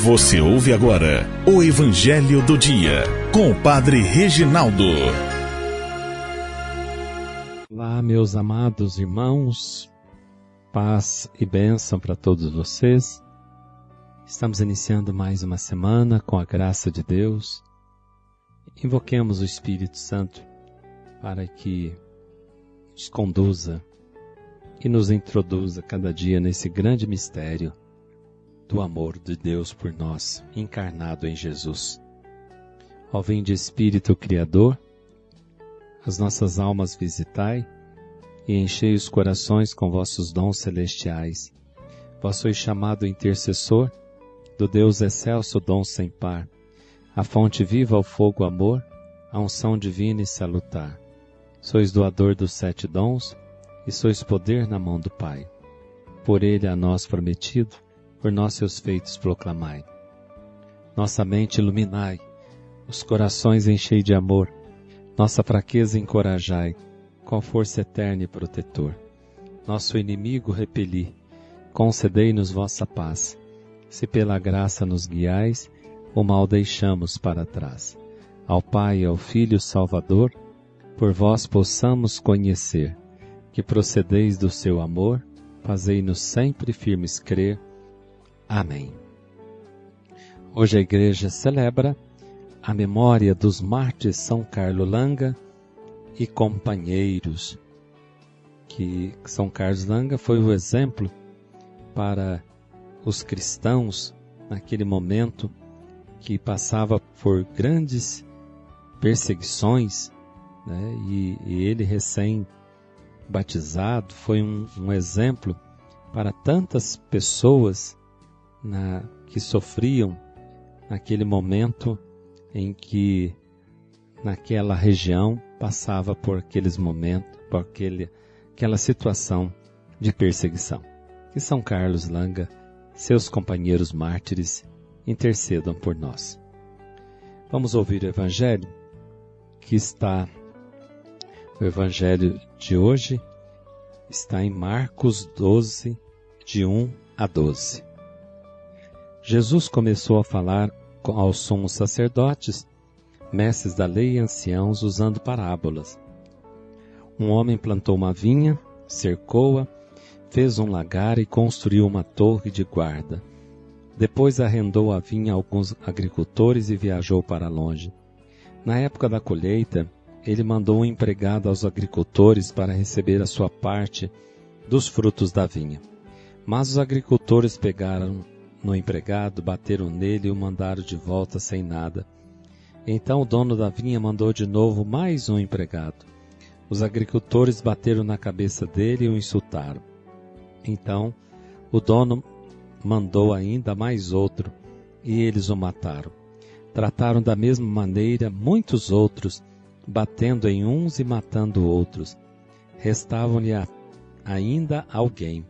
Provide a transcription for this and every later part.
Você ouve agora o Evangelho do Dia, com o Padre Reginaldo. Olá, meus amados irmãos, paz e bênção para todos vocês. Estamos iniciando mais uma semana com a graça de Deus. Invoquemos o Espírito Santo para que nos conduza e nos introduza cada dia nesse grande mistério do amor de Deus por nós, encarnado em Jesus. Ó vinde Espírito Criador, as nossas almas visitai e enchei os corações com vossos dons celestiais. Vós sois chamado intercessor do Deus excelso, dom sem par, a fonte viva ao fogo amor, a unção divina e salutar. Sois doador dos 7 dons e sois poder na mão do Pai. Por ele a nós prometido, por nós seus feitos proclamai. Nossa mente iluminai, os corações enchei de amor, nossa fraqueza encorajai, com força eterna e protetor. Nosso inimigo repeli, concedei-nos vossa paz. Se pela graça nos guiais, o mal deixamos para trás. Ao Pai e ao Filho Salvador, por vós possamos conhecer, que procedeis do seu amor, fazei-nos sempre firmes crer. Amém. Hoje a Igreja celebra a memória dos mártires São Carlos Langa e companheiros. Que São Carlos Langa foi o exemplo para os cristãos naquele momento que passava por grandes perseguições, né? E ele recém-batizado foi um exemplo para tantas pessoas que sofriam naquele momento em que naquela região passava por aqueles momentos, por aquela situação de perseguição. Que São Carlos Langa, seus companheiros mártires, intercedam por nós. Vamos ouvir o Evangelho o Evangelho de hoje está em Marcos 12, de 1 a 12. Jesus começou a falar aos sumos sacerdotes, mestres da lei e anciãos, usando parábolas. Um homem plantou uma vinha, cercou-a, fez um lagar e construiu uma torre de guarda. Depois arrendou a vinha a alguns agricultores e viajou para longe. Na época da colheita, ele mandou um empregado aos agricultores para receber a sua parte dos frutos da vinha. Mas os agricultores pegaram no empregado, bateram nele e o mandaram de volta sem nada. Então o dono da vinha mandou de novo mais um empregado. Os agricultores bateram na cabeça dele e o insultaram. Então o dono mandou ainda mais outro, e eles o mataram. Trataram da mesma maneira muitos outros, batendo em uns e matando outros. Restavam-lhe ainda alguém,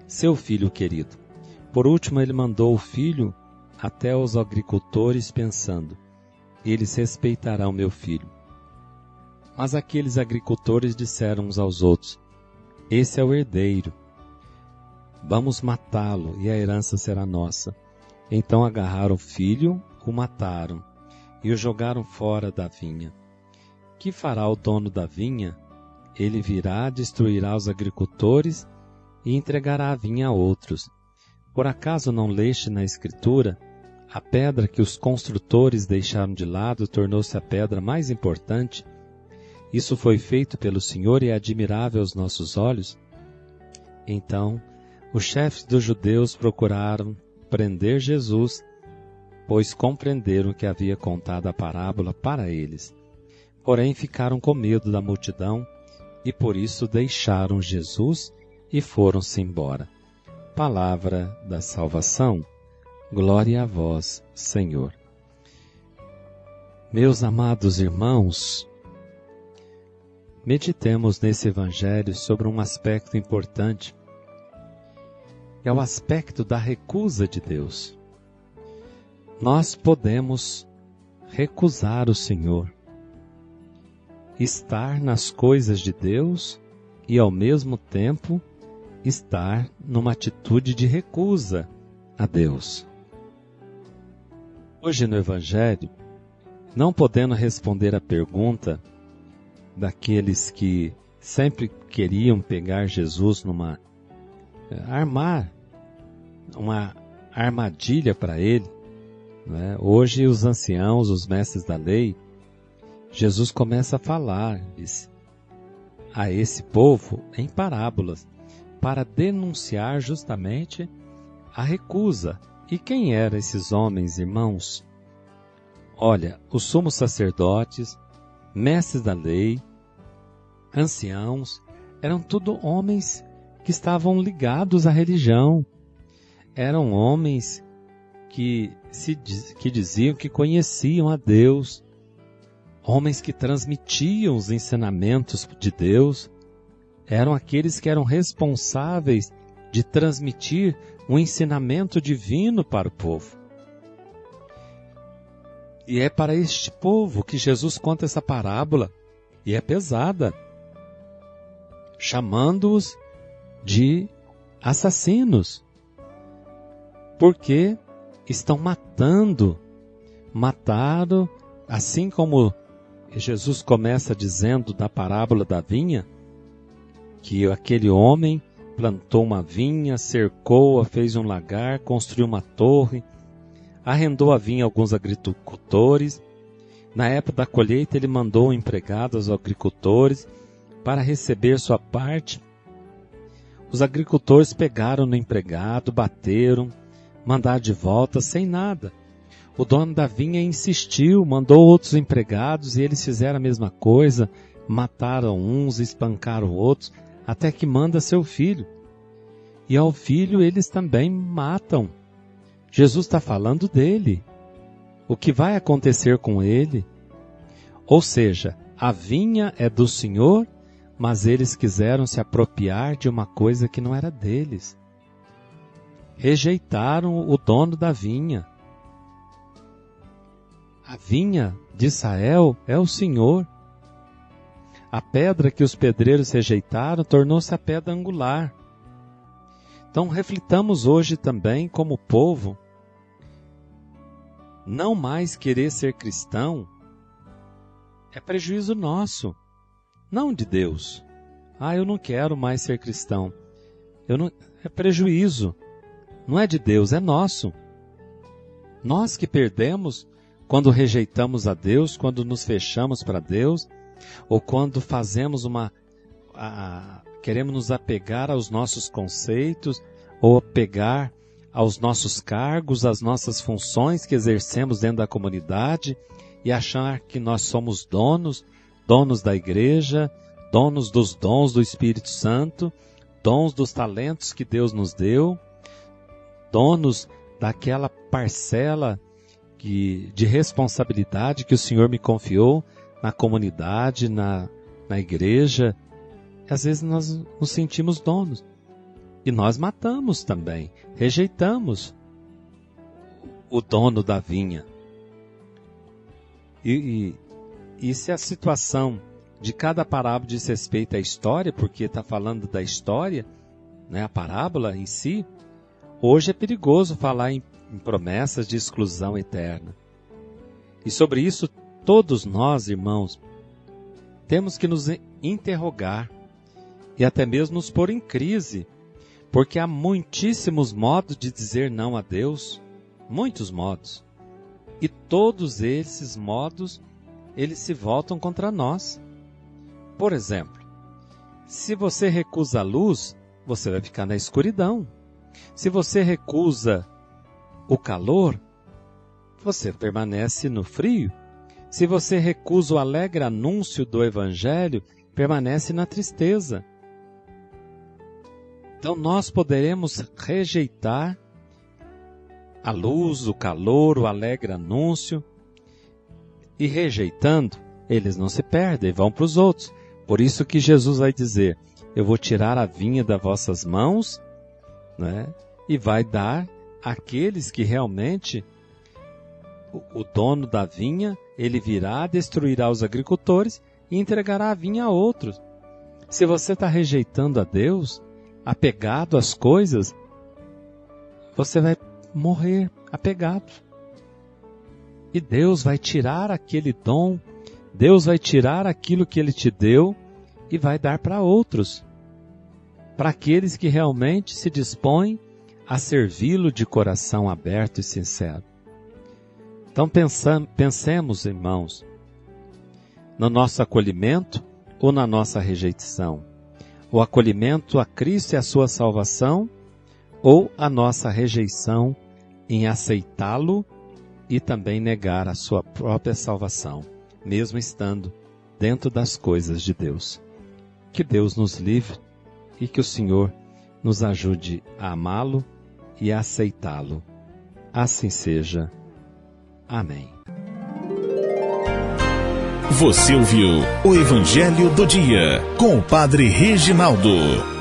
seu filho querido. Por último, ele mandou o filho até os agricultores, pensando: eles respeitarão meu filho. Mas aqueles agricultores disseram uns aos outros: esse é o herdeiro. Vamos matá-lo e a herança será nossa. Então agarraram o filho, o mataram e o jogaram fora da vinha. Que fará o dono da vinha? Ele virá, destruirá os agricultores e entregará a vinha a outros. Por acaso não leste na Escritura: a pedra que os construtores deixaram de lado tornou-se a pedra mais importante? Isso foi feito pelo Senhor e é admirável aos nossos olhos? Então, os chefes dos judeus procuraram prender Jesus, pois compreenderam que havia contado a parábola para eles. Porém, ficaram com medo da multidão e por isso deixaram Jesus e foram-se embora. Palavra da salvação. Glória a vós, Senhor. Meus amados irmãos, meditemos nesse Evangelho sobre um aspecto importante. É o aspecto da recusa de Deus. Nós podemos recusar o Senhor, estar nas coisas de Deus e, ao mesmo tempo, estar numa atitude de recusa a Deus. Hoje no Evangelho, não podendo responder a pergunta daqueles que sempre queriam pegar Jesus armar uma armadilha para ele, né? Hoje os anciãos, os mestres da lei, Jesus começa a falar a esse povo em parábolas, para denunciar justamente a recusa. E quem eram esses homens, irmãos? Olha, os sumos sacerdotes, mestres da lei, anciãos, eram tudo homens que estavam ligados à religião. Eram homens que diziam que conheciam a Deus, homens que transmitiam os ensinamentos de Deus, eram aqueles que eram responsáveis de transmitir um ensinamento divino para o povo. E é para este povo que Jesus conta essa parábola, e é pesada, chamando-os de assassinos, porque estão mataram, assim como Jesus começa dizendo da parábola da vinha, que aquele homem plantou uma vinha, cercou-a, fez um lagar, construiu uma torre, arrendou a vinha a alguns agricultores. Na época da colheita, ele mandou empregados aos agricultores para receber sua parte. Os agricultores pegaram no empregado, bateram, mandaram de volta sem nada. O dono da vinha insistiu, mandou outros empregados e eles fizeram a mesma coisa, mataram uns, espancaram outros, até que manda seu filho. E ao filho eles também matam. Jesus está falando dele. O que vai acontecer com ele? Ou seja, a vinha é do Senhor, mas eles quiseram se apropriar de uma coisa que não era deles. Rejeitaram o dono da vinha. A vinha de Israel é o Senhor. A pedra que os pedreiros rejeitaram tornou-se a pedra angular. Então reflitamos hoje também como povo, não mais querer ser cristão é prejuízo nosso, não de Deus. Eu não quero mais ser cristão. É prejuízo. Não é de Deus, é nosso. Nós que perdemos quando rejeitamos a Deus, quando nos fechamos para Deus, ou quando fazemos queremos nos apegar aos nossos conceitos, ou apegar aos nossos cargos, às nossas funções que exercemos dentro da comunidade, e achar que nós somos donos da igreja, donos dos dons do Espírito Santo, dons dos talentos que Deus nos deu, donos daquela parcela de responsabilidade que o Senhor me confiou na comunidade, na igreja. Às vezes nós nos sentimos donos. E nós matamos também, rejeitamos o dono da vinha. E se a situação de cada parábola diz respeito à história, porque está falando da história, né, a parábola em si, hoje é perigoso falar em promessas de exclusão eterna. E sobre isso, todos nós, irmãos, temos que nos interrogar e até mesmo nos pôr em crise, porque há muitíssimos modos de dizer não a Deus, muitos modos. E todos esses modos, eles se voltam contra nós. Por exemplo, se você recusa a luz, você vai ficar na escuridão. Se você recusa o calor, você permanece no frio. Se você recusa o alegre anúncio do Evangelho, permanece na tristeza. Então nós poderemos rejeitar a luz, o calor, o alegre anúncio, e rejeitando, eles não se perdem, vão para os outros. Por isso que Jesus vai dizer, eu vou tirar a vinha das vossas mãos, né, e vai dar àqueles que realmente, o dono da vinha, ele virá, destruirá os agricultores e entregará a vinha a outros. Se você está rejeitando a Deus, apegado às coisas, você vai morrer apegado. E Deus vai tirar aquele dom, Deus vai tirar aquilo que Ele te deu e vai dar para outros, para aqueles que realmente se dispõem a servi-lo de coração aberto e sincero. Então pensemos, irmãos, no nosso acolhimento ou na nossa rejeição? O acolhimento a Cristo e a sua salvação, ou a nossa rejeição em aceitá-lo e também negar a sua própria salvação, mesmo estando dentro das coisas de Deus? Que Deus nos livre e que o Senhor nos ajude a amá-lo e a aceitá-lo. Assim seja. Amém. Você ouviu o Evangelho do Dia com o Padre Reginaldo.